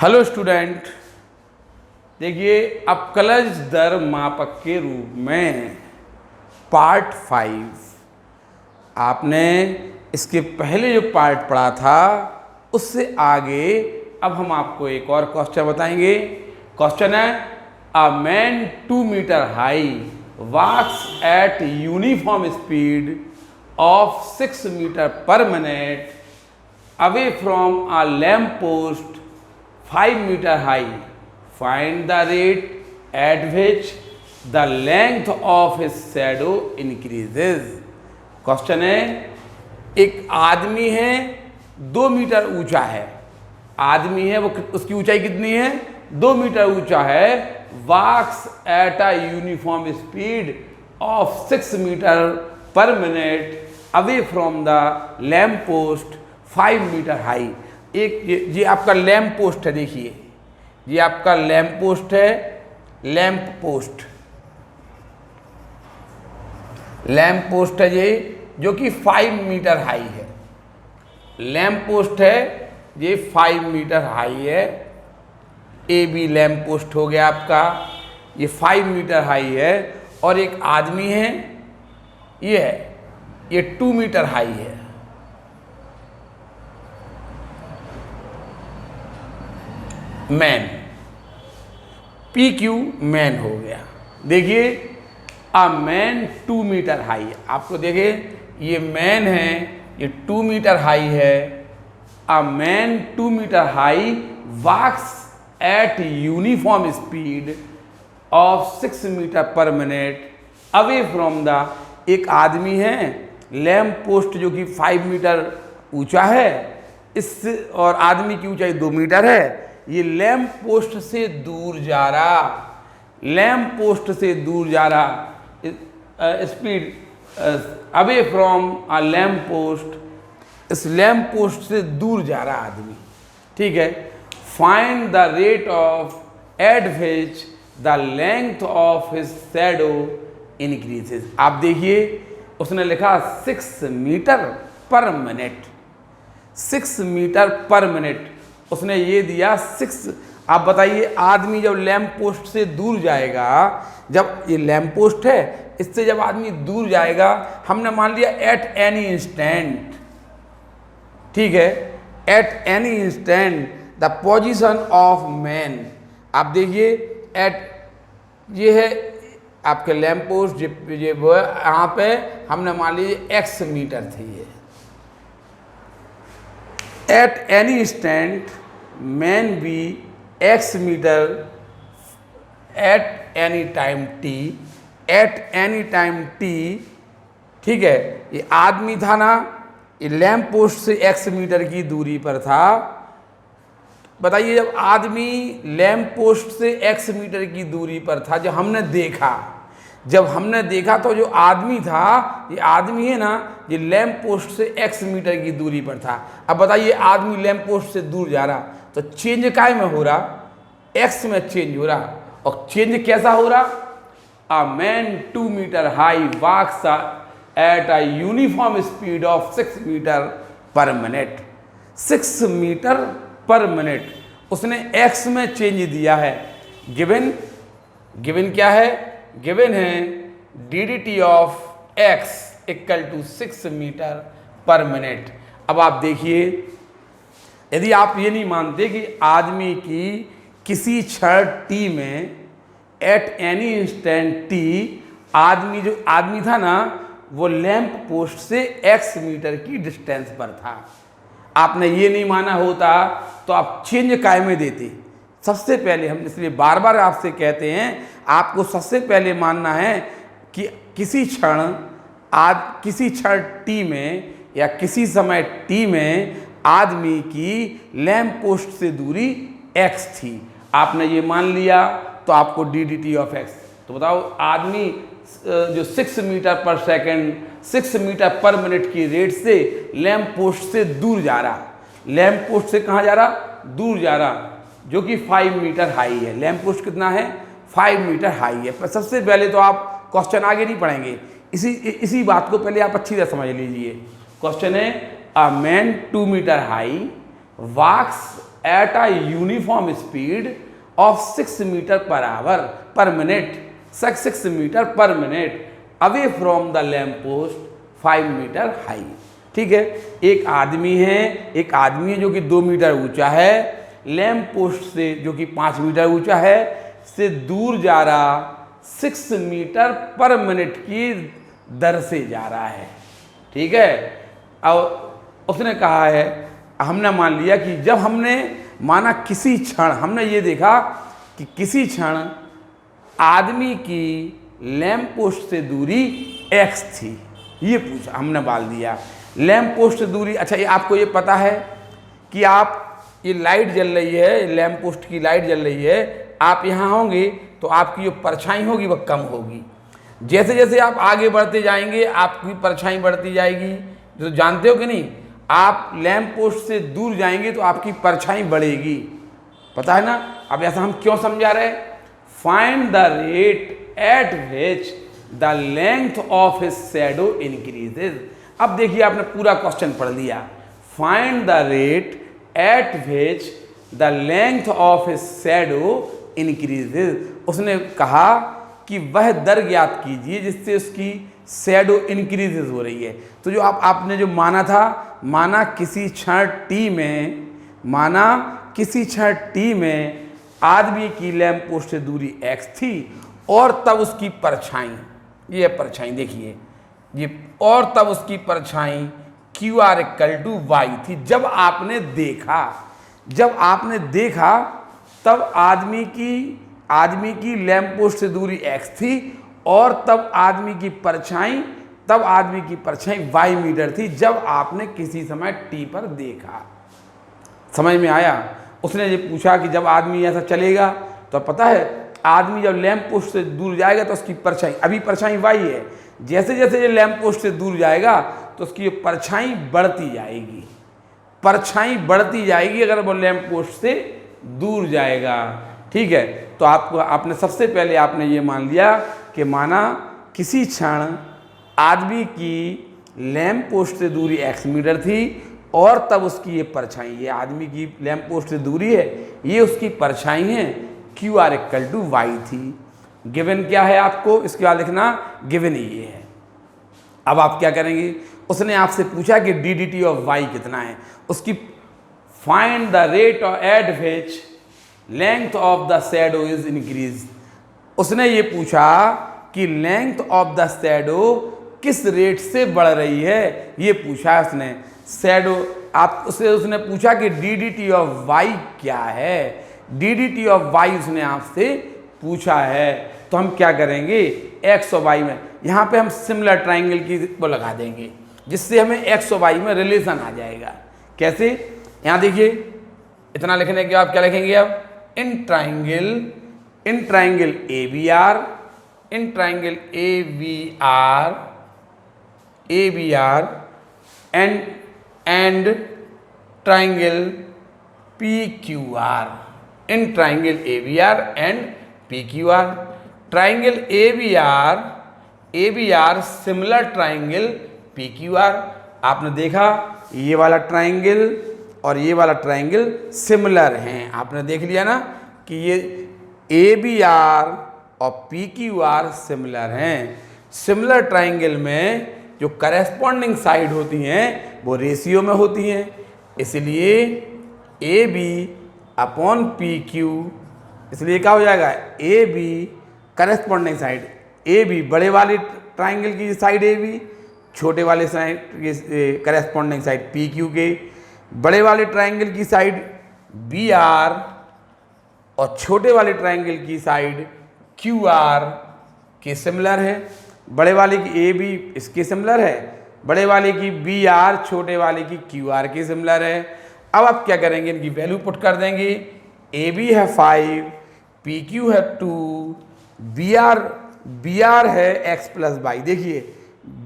Hello student, देखिए अपकलज दर मापक के रूप में पार्ट 5 आपने इसके पहले जो पार्ट पढ़ा था उससे आगे अब हम आपको एक और क्वेश्चन बताएंगे। क्वेश्चन है a man 2 meter high walks at uniform speed of 6 meter per minute away from a lamp post 5 meter high. Find the rate at which the length of his shadow increases। Question है एक आदमी है 2 meter ऊंचा है, आदमी है वो उसकी ऊंचाई कितनी है 2 मीटर ऊंचा है, walks at a uniform speed of 6 meter per minute away from the lamp post 5 meter high. एक ये आपका लैम्प पोस्ट है, देखिए ये आपका लैम्प पोस्ट है, लैम्प पोस्ट है ये जो कि 5 मीटर हाई है। लैम्प पोस्ट है ये 5 मीटर हाई है। ए बी लैम्प पोस्ट हो गया आपका, ये 5 मीटर हाई है। और एक आदमी है ये 2 मीटर हाई है। मैन पी क्यू मैन हो गया। देखिए अ मैन 2 मीटर हाई है, आपको देखिए ये मैन है, ये 2 मीटर हाई है। A man 2 meter high walks at uniform speed of 6 meter per minute away from the, एक आदमी है लैम्प पोस्ट जो कि 5 मीटर ऊंचा है, इससे और आदमी की ऊंचाई 2 मीटर है। ये लैम्प पोस्ट से दूर जा रहा, लैम्प पोस्ट से दूर जा रहा, speed away from a lamp post, इस लैम्प पोस्ट से दूर जा रहा आदमी, ठीक है। Find the rate of eight which the length of his shadow increases. आप देखिए उसने लिखा 6 meter per minute, 6 meter per minute उसने ये दिया 6। आप बताइए आदमी जब लैम्प पोस्ट से दूर जाएगा, जब ये लैम्प पोस्ट है इससे जब आदमी दूर जाएगा, हमने मान लिया एट एनी इंस्टेंट, ठीक है, eight any instant the position of man. आप देखिए एट, ये है आपके लैम्प पोस्ट, ये वो यहाँ पे हमने मान लीजिए x मीटर थी ये। At any instant man be x meter at any time t, at any time t, ठीक है। ये आदमी था ना, ये लैम्प पोस्ट से x मीटर की दूरी पर था। बताइए जब आदमी लैम्प पोस्ट से x मीटर की दूरी पर था, जब हमने देखा तो जो आदमी था, ये आदमी है ना, ये लैम्प पोस्ट से x मीटर की दूरी पर था। अब बताइए आदमी लैम्प पोस्ट से दूर जा रहा तो चेंज काय में हो रहा, x में चेंज हो रहा। और चेंज कैसा हो रहा, a man 2 meter high walks at a uniform speed of 6 meter per minute, 6 meter per minute उसने x में चेंज दिया है। गिवन क्या है, गिवन है d of x equal to 6 meter per minute. अब आप देखिए यदि आप ये नहीं मानते कि आदमी की किसी क्षण t में एट एनी इंस्टेंट t, आदमी था ना वो लैम्प पोस्ट से x मीटर की डिस्टेंस पर था, आपने ये नहीं माना होता तो आप चेंज काय में देते। सबसे पहले हम इसलिए बार बार आपसे कहते हैं, आपको सबसे पहले मानना है कि किसी क्षण t में या किसी समय t में आदमी की लैम्प पोस्ट से दूरी x थी। आपने ये मान लिया तो आपको डी ऑफ x। तो बताओ आदमी जो 6 मीटर पर सेकंड, 6 मीटर पर मिनट की रेट से लैम्प पोस्ट से दूर जा रहा, लैम्प पोस्ट से कहाँ जा रहा, दूर जा रहा, जो कि 5 मीटर हाई है। लैम्प पोस्ट कितना है, 5 मीटर हाई है। पर सबसे पहले तो आप क्वेश्चन आगे नहीं पढ़ेंगे, इसी बात को पहले आप अच्छी तरह समझ लीजिए। क्वेश्चन है a man 2 meter high walks at a uniform speed of 6 meter per hour per minute, 6 meter per minute away from the lamp post 5 meter high. ठीक है, एक आदमी है जो कि 2 मीटर ऊंचा है, लैम्प पोस्ट से जो कि 5 मीटर ऊंचा है से दूर जा रहा, 6 मीटर पर मिनट की दर से जा रहा है। ठीक है, अब उसने कहा है, हमने मान लिया कि जब हमने माना किसी क्षण, हमने ये देखा कि किसी क्षण आदमी की लैम्प पोस्ट से दूरी x थी, ये पूछा, हमने बाल दिया लैम्प पोस्ट से दूरी। अच्छा, ये आपको ये पता है कि आप ये लाइट जल रही है, लैम्प पोस्ट की लाइट जल रही है, आप यहाँ होंगे तो आपकी जो परछाई होगी वह कम होगी। जैसे जैसे आप आगे बढ़ते जाएंगे आपकी परछाई बढ़ती जाएगी, जो जानते हो कि नहीं, आप लैम्प पोस्ट से दूर जाएंगे तो आपकी परछाई बढ़ेगी, पता है ना। अब ऐसा हम क्यों समझा रहे हैं, find the rate at which the length of his shadow increases. अब देखिए आपने पूरा क्वेश्चन पढ़ लिया, find the rate at which the length of his shadow increases. उसने कहा कि वह दर ज्ञात कीजिए जिससे उसकी शैडो इंक्रीजेज हो रही है। तो जो आपने जो माना था, माना किसी क्षण टी में आदमी की लैम्प पोस्ट से दूरी x थी और तब उसकी परछाई, ये परछाई देखिए ये, और तब उसकी परछाई QR = y थी। जब आपने देखा तब आदमी की लैम्प पोस्ट से दूरी x थी और तब आदमी की परछाई y मीटर थी जब आपने किसी समय t पर देखा। समझ में आया। उसने ये पूछा कि जब आदमी ऐसा चलेगा तो पता है आदमी जब लैम्प पोस्ट से दूर जाएगा तो उसकी परछाई, अभी परछाई y है, जैसे जैसे ये लैम्प पोस्ट से दूर जाएगा तो उसकी परछाई बढ़ती जाएगी अगर वो लैम्प पोस्ट से दूर जाएगा। ठीक है, तो आपने सबसे पहले आपने ये मान लिया कि माना किसी क्षण आदमी की लैम्प पोस्ट से दूरी x मीटर थी और तब उसकी ये परछाई, ये आदमी की लैम्प पोस्ट से दूरी है, ये उसकी परछाई है, QR = y थी। गिवन क्या है आपको, इसके बाद लिखना गिवन ये है। अब आप क्या करेंगे, उसने आपसे पूछा कि DDT ऑफ y कितना है, उसकी find the rate at which length of the shadow is increase. उसने ये पूछा कि लेंथ ऑफ द शैडो किस रेट से बढ़ रही है, ये पूछा उसने। शैडो उसने पूछा कि DDT ऑफ y क्या है, DDT ऑफ y उसने आपसे पूछा है। तो हम क्या करेंगे, x और y में यहाँ पे हम सिमिलर ट्राइंगल की वो लगा देंगे जिससे हमें x और y में रिलेशन आ जाएगा। कैसे, यहाँ देखिए, इतना लिखने के बाद क्या लिखेंगे, अब in triangle ABR and triangle PQR, in triangle ABR and PQR। Triangle ABR similar triangle PQR। आपने देखा ये वाला ट्राइंगल और ये वाला ट्राइंगल सिमिलर हैं, आपने देख लिया ना कि ये ABR और PQR सिमिलर हैं। सिमिलर ट्राइंगल में जो करेस्पॉन्डिंग साइड होती हैं वो रेशियो में होती हैं, इसलिए AB/PQ, इसलिए क्या हो जाएगा, AB करेस्पॉन्डिंग साइड, AB बड़े वाले ट्राइंगल की साइड AB, छोटे वाले साइड करेस्पॉन्डिंग साइड PQ के, बड़े वाले ट्राइंगल की साइड BR और छोटे वाले ट्राइंगल की साइड QR के सिमिलर है। बड़े वाले की AB इसके सिमिलर है, बड़े वाले की BR छोटे वाले की QR के सिमिलर है। अब आप क्या करेंगे, इनकी वैल्यू पुट कर देंगे। AB है 5, PQ है 2, BR है x + y। देखिए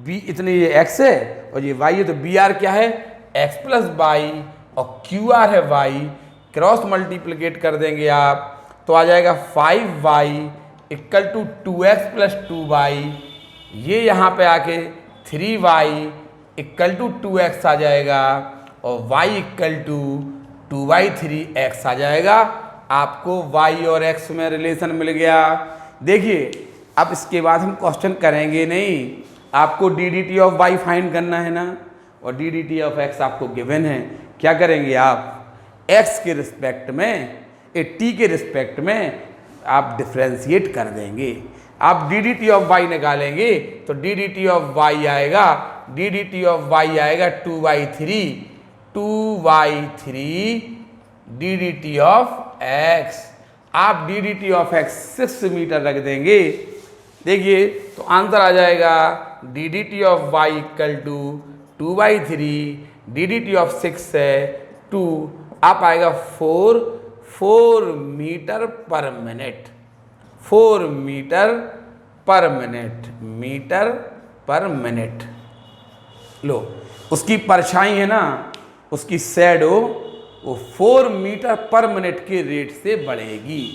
B इतने ये x है और ये y है, तो BR क्या है, x + y और QR है y। क्रॉस मल्टीप्लिकेट कर देंगे आप तो आ जाएगा 5y = 2x + 2y। ये यहाँ पे आके 3y = 2x आ जाएगा और y = 2/3x आ जाएगा। आपको y और x में रिलेशन मिल गया। देखिए अब इसके बाद हम क्वेश्चन करेंगे नहीं, आपको डी ऑफ y फाइंड करना है ना, और डी ऑफ x आपको गिवन है। क्या करेंगे आप, x के रिस्पेक्ट में t के रिस्पेक्ट में आप डिफ्रेंशिएट कर देंगे। आप डी ऑफ y निकालेंगे तो डी ऑफ y आएगा, डी ऑफ y आएगा 2/3 डी ऑफ x। आप डी ऑफ x 6 मीटर रख देंगे। देखिए तो आंसर आ जाएगा d of y equal to 2/3 d of 6 है 2, आप आएगा 4 metre per minute, 4 metre per minute. लो उसकी परछाई है ना, उसकी शैडो वो 4 मीटर पर मिनट के रेट से बढ़ेगी।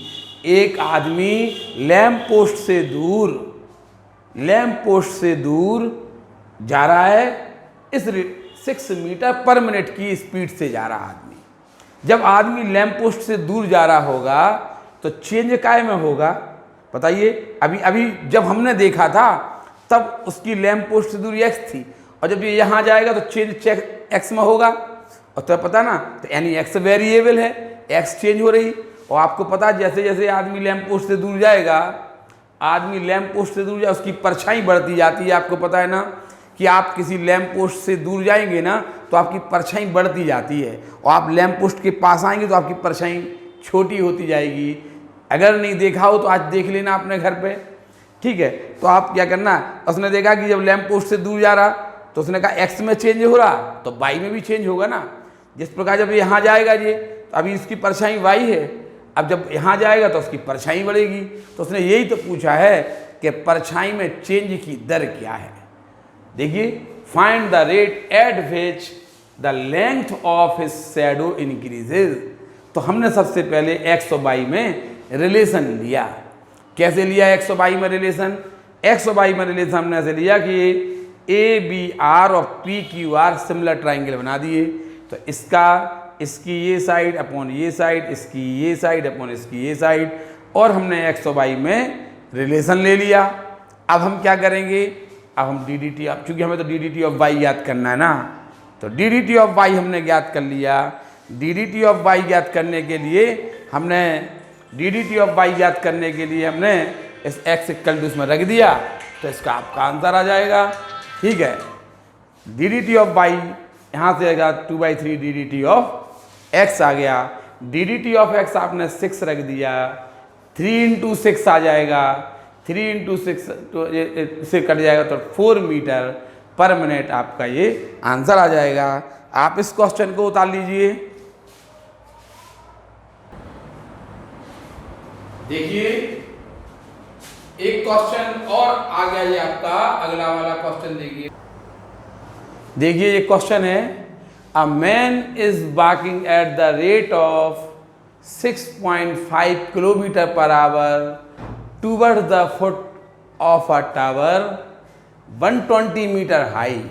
एक आदमी लैंप पोस्ट से दूर जा रहा है, इस 6 मीटर पर मिनट की स्पीड से जा रहा आदमी। जब आदमी लैंप पोस्ट से दूर जा रहा होगा तो चेंज काय में होगा बताइए। अभी जब हमने देखा था तब उसकी लैंप पोस्ट से दूरी x थी, और जब ये यहाँ जाएगा तो चेंज x में होगा। और तो पता ना, तो यानी x वेरिएबल है, x चेंज हो रही। और आपको पता जैसे जैसे आदमी लैंप पोस्ट से दूर जाएगा, उसकी परछाई बढ़ती जाती है। आपको पता है ना कि आप किसी लैंप पोस्ट से दूर जाएंगे ना तो आपकी परछाई बढ़ती जाती है, और आप लैंप पोस्ट के पास आएंगे तो आपकी परछाई छोटी होती जाएगी। अगर नहीं देखा हो तो आज देख लेना अपने घर पे, ठीक है। तो आप क्या करना, उसने देखा कि जब लैंप पोस्ट से दूर जा रहा तो उसने कहा x में चेंज हो रहा तो y में भी चेंज होगा ना। जिस प्रकार जब यहाँ जाएगा ये तो अभी इसकी परछाई y है, अब जब यहाँ जाएगा तो उसकी परछाई बढ़ेगी। तो उसने यही तो पूछा है कि परछाई में चेंज की दर क्या है। देखिए, find the rate at which the length of his shadow increases. तो हमने सबसे पहले x और y में रिलेशन लिया। कैसे लिया x और y में रिलेशन? x और y में रिलेशन हमने ऐसे लिया कि ABR और PQR सिमिलर ट्राइंगल बना दिए। तो इसकी ये साइड अपॉन ये साइड, इसकी ये साइड अपॉन इसकी ये साइड, और हमने x और y में रिलेशन ले लिया। अब हम क्या करेंगे, अब हम डी अब चूँकि हमें तो डी ऑफ y ज्ञात करना है ना, तो डी ऑफ y हमने ज्ञात कर लिया। डी ऑफ y ज्ञात करने के लिए हमने इस x इक्वल टू इसमें रख दिया, तो इसका आपका आंसर आ जाएगा। ठीक है, डी ऑफ y यहाँ से आएगा 2/3 डी ऑफ x आ गया। डी ऑफ x आपने 6 रख दिया, 3 × 6 आ जाएगा, 3 × 6 से कट जाएगा तो 4 मीटर पर मिनट आपका ये आंसर आ जाएगा। आप इस क्वेश्चन को उतार लीजिए। देखिए एक क्वेश्चन और आ गया ये आपका, अगला वाला क्वेश्चन देखिए ये क्वेश्चन है, a man is walking at the rate of 6.5 kilometer per hour toward the foot of a tower 120 meter high.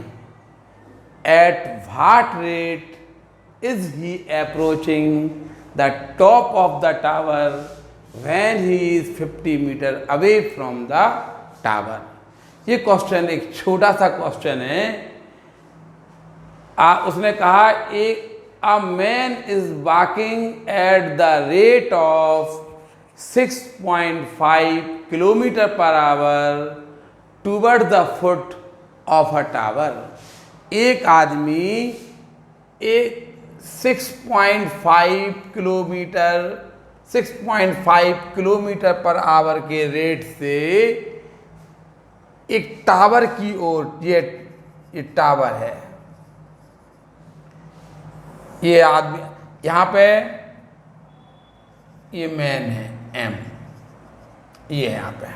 At what rate is he approaching the top of the tower when he is 50 meter away from the tower. ये question एक छोटा सा question है। उसने कहा a man is walking at the rate of 6.5 kilometer per hour toward the foot of a tower. एक आदमी एक 6.5 किलोमीटर पर आवर के रेट से एक टावर की ओर, ये टावर है, ये आदमी यहाँ पे ये मैन है M, ये यहाँ पे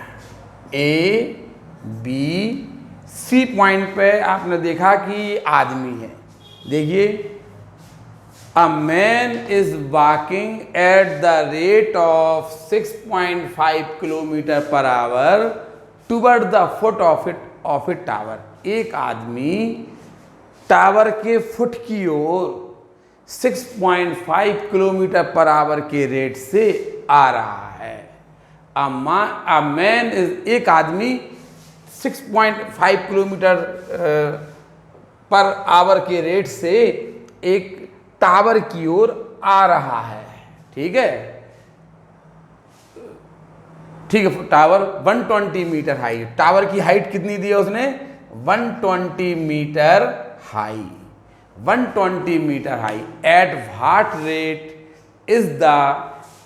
A-B-C पॉइंट पे आपने देखा कि आदमी है। देखिए, A man is walking at the rate of 6.5 kilometer per hour toward the foot of it tower. एक आदमी टावर के फुट की ओर 6.5 किलोमीटर पर आवर के रेट से आ रहा है। अ मैन इज, एक आदमी 6.5 किलोमीटर पर आवर के रेट से एक टावर की ओर आ रहा है। ठीक है, टावर 120 मीटर हाई। टावर की हाइट कितनी दी है उसने? 120 meter high, 120 meter high. At what rate is the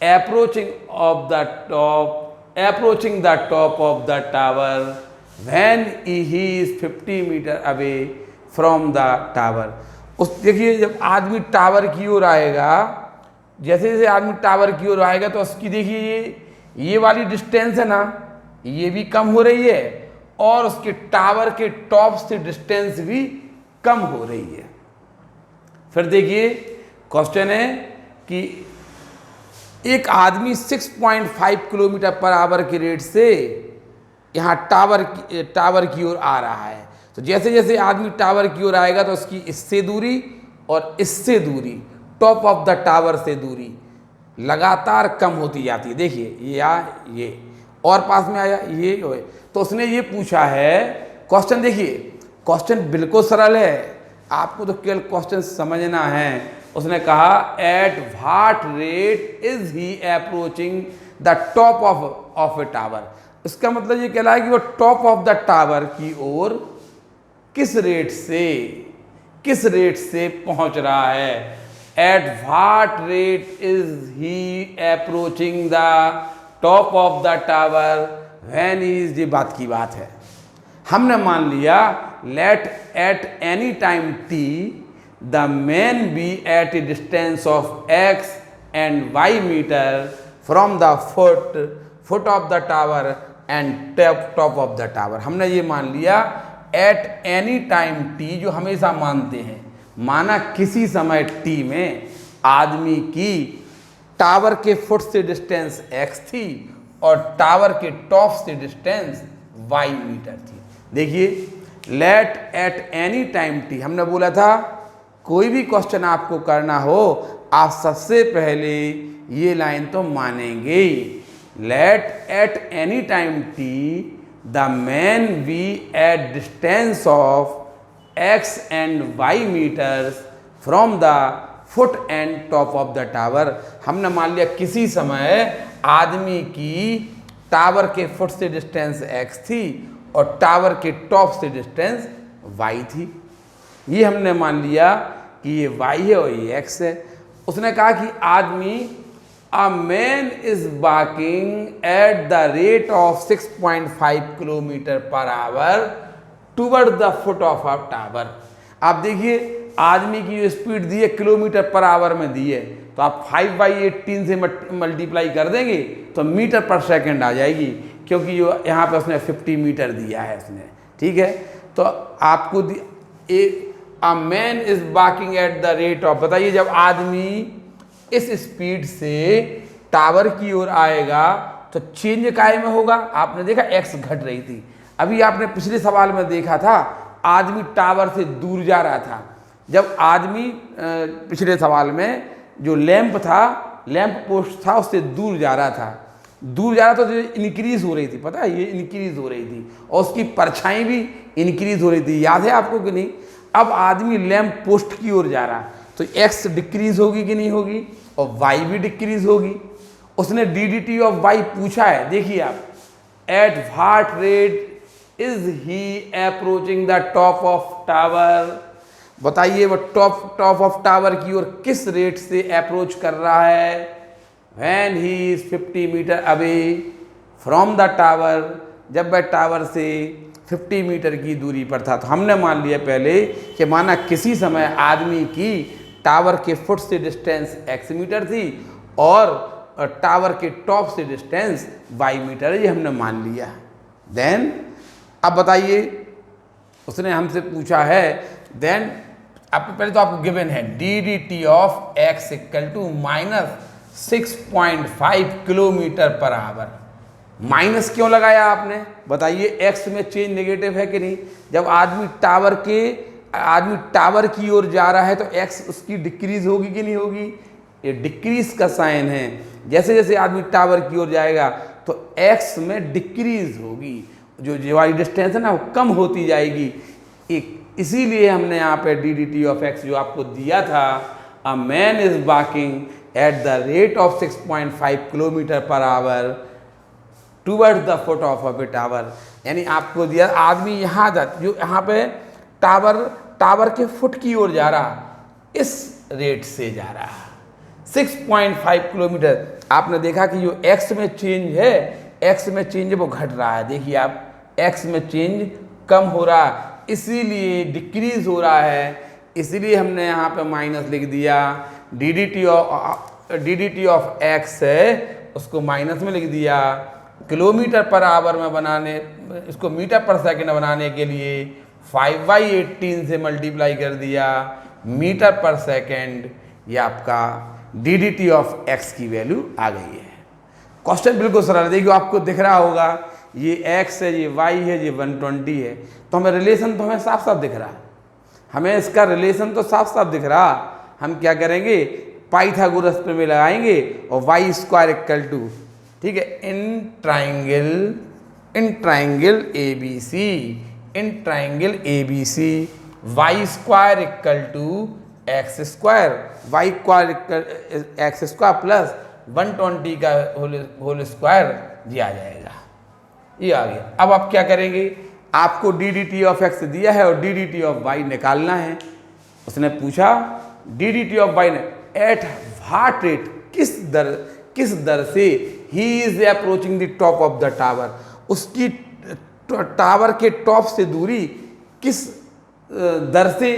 approaching the top of the tower when he is 50 meter away from the tower. उस देखिए, जब आदमी टावर की ओर आएगा, जैसे जैसे आदमी टावर की ओर आएगा तो उसकी देखिए ये वाली डिस्टेंस है ना, ये भी कम हो रही है और उसके टावर के टॉप से डिस्टेंस भी कम हो रही है। फिर देखिए क्वेश्चन है कि एक आदमी 6.5 किलोमीटर पर आवर के रेट से यहाँ टावर की ओर आ रहा है। तो जैसे जैसे आदमी टावर की ओर आएगा तो उसकी इससे दूरी और इससे दूरी, टॉप ऑफ द टावर से दूरी लगातार कम होती जाती है। देखिए ये और पास में आया, ये तो उसने ये पूछा है क्वेश्चन। देखिए क्वेश्चन बिल्कुल सरल है, आपको तो केवल क्वेश्चन समझना है। उसने कहा eight what rate is he approaching the top of A tower. इसका मतलब ये कह रहा है कि वो टॉप ऑफ द टावर की ओर किस रेट से पहुंच रहा है। At what rate is he approaching the top of the tower when is, ये बात की बात है। हमने मान लिया let at any time t the man be at a distance of x and y meter from the foot of the tower and top of the tower. हमने ये मान लिया एट एनी टाइम टी, जो हमेशा मानते हैं, माना किसी समय t में आदमी की टावर के फुट से डिस्टेंस x थी और टावर के टॉप से डिस्टेंस y मीटर थी। देखिए let at any time t, हमने बोला था कोई भी क्वेश्चन आपको करना हो आप सबसे पहले ये लाइन तो मानेंगे। Let at any time t the man be at distance of x and y meters from the foot and top of the tower. हमने मान लिया किसी समय आदमी की टावर के फुट से डिस्टेंस x थी और टावर के टॉप से डिस्टेंस y थी। ये हमने मान लिया कि ये y है और ये x है। उसने कहा कि आदमी अ man is walking at the rate of 6.5 kilometer per hour toward the foot of a tower. आप देखिए आदमी की जो स्पीड दी है किलोमीटर पर आवर में दी है, तो आप 5/18 से मल्टीप्लाई कर देंगे तो मीटर पर सेकंड आ जाएगी, क्योंकि जो यहाँ पे उसने 50 मीटर दिया है उसने। ठीक है, तो आपको अ man is walking at the rate of, बताइए जब आदमी इस स्पीड से टावर की ओर आएगा तो चेंज काय में होगा। आपने देखा x घट रही थी, अभी आपने पिछले सवाल में देखा था आदमी टावर से दूर जा रहा था। जब आदमी पिछले सवाल में जो लैंप था, लैंप पोस्ट था, उससे दूर जा रहा था तो इंक्रीज हो रही थी, पता है ये इंक्रीज हो रही थी और उसकी परछाई भी इंक्रीज हो रही थी, याद है आपको कि नहीं। अब आदमी लैंप पोस्ट की ओर जा रहा तो x डिक्रीज होगी कि नहीं होगी और y भी डिक्रीज होगी। उसने डी ऑफ y पूछा है, देखिए आप eight what rate is he approaching the top of tower. बताइए वो टॉप ऑफ टावर की ओर किस रेट से अप्रोच कर रहा है। When he is 50 meter away from the tower, जब वह टावर से 50 मीटर की दूरी पर था। तो हमने मान लिया पहले कि माना किसी समय आदमी की टावर के फुट से डिस्टेंस x मीटर थी और टावर के टॉप से डिस्टेंस y मीटर है, ये हमने मान लिया। देन अब बताइए उसने हमसे पूछा है, देन अब पहले तो आपको गिवन है d of x equal to -6.5 kilometer per hour. Minus क्यों लगाया आपने, बताइए x में चेंज नेगेटिव है कि नहीं। जब आदमी टावर के आदमी टावर की ओर जा रहा है तो एक्स उसकी डिक्रीज होगी कि नहीं होगी, ये डिक्रीज का साइन है। जैसे जैसे आदमी टावर की ओर जाएगा तो एक्स में डिक्रीज होगी, जो वाली डिस्टेंस है ना वो कम होती जाएगी। इसीलिए हमने यहाँ पे D d t of x जो आपको दिया था, अ man is walking at the rate of 6.5 kilometer per our towards the foot of a tower, यानी आपको दिया आदमी यहाँ जो यहाँ पे टावर के फुट की ओर जा रहा, इस रेट से जा रहा 6.5 किलोमीटर। आपने देखा कि जो एक्स में चेंज है, एक्स में चेंज वो घट रहा है, देखिए आप एक्स में चेंज कम हो रहा है, इसीलिए डिक्रीज हो रहा है, इसीलिए हमने यहाँ पे माइनस लिख दिया। D d t of x है उसको माइनस में लिख दिया। किलोमीटर पर आवर में बनाने, इसको मीटर पर सेकंड बनाने के लिए 5/18 से मल्टीप्लाई कर दिया, मीटर पर सेकंड, ये आपका D d t of x की वैल्यू आ गई है। क्वेश्चन बिल्कुल सरल है, देखिए आपको दिख रहा होगा ये x है, ये y है, ये 120 है, तो हमें रिलेशन तो हमें साफ साफ दिख रहा, हमें इसका रिलेशन तो साफ साफ दिख रहा। हम क्या करेंगे, पाइथागोरस प्रमेय लगाएंगे और y स्क्वायर इक्वल टू, ठीक है, in triangle a b c y square equal to x square, y square x square plus 120 का होल स्क्वायर ये आ जाएगा, ये आ गया। अब आप क्या करेंगे, आपको d d t of x दिया है और d d t of y निकालना है। उसने पूछा d d t of y ने एट व्हाट रेट, किस दर से he is approaching the top of the tower, उसकी टावर के टॉप से दूरी किस दर से